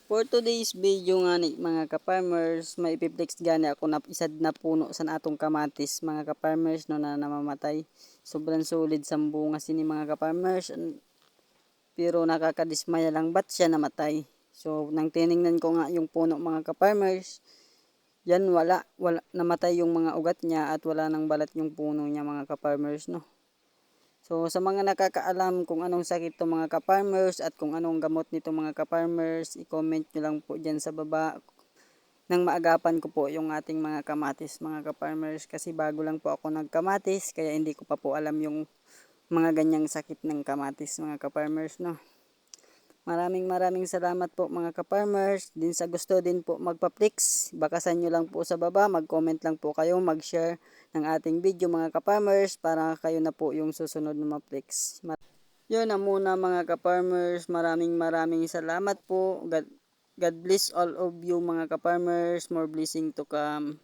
For today's video nga ni mga ka-farmers, may ipiplex gani ako na isad na puno sa atong kamatis mga ka-farmers no na namamatay. Sobrang solid sa bunga sini mga ka-farmers. Pero nakakadismaya lang ba't siya namatay. So nang tiningnan ko nga yung puno mga ka-farmers, yan wala namatay yung mga ugat niya at wala nang balat yung puno niya mga ka-farmers no. So sa mga nakakaalam kung anong sakit to mga ka-farmers at kung anong gamot nito mga ka-farmers, i-comment nyo lang po dyan sa baba nang maagapan ko po yung ating mga kamatis mga ka-farmers kasi bago lang po ako nagkamatis kaya hindi ko pa po alam yung mga ganyang sakit ng kamatis mga ka-farmers no. Maraming salamat po mga ka-farmers. Din sa gusto din po magpa-flex, bakasan nyo lang po sa baba, mag-comment lang po kayo, mag-share ng ating video mga ka-farmers para kayo na po yung susunod na ma-flex. Yun na muna mga ka-farmers. Maraming salamat po. God bless all of you mga ka-farmers. More blessing to come.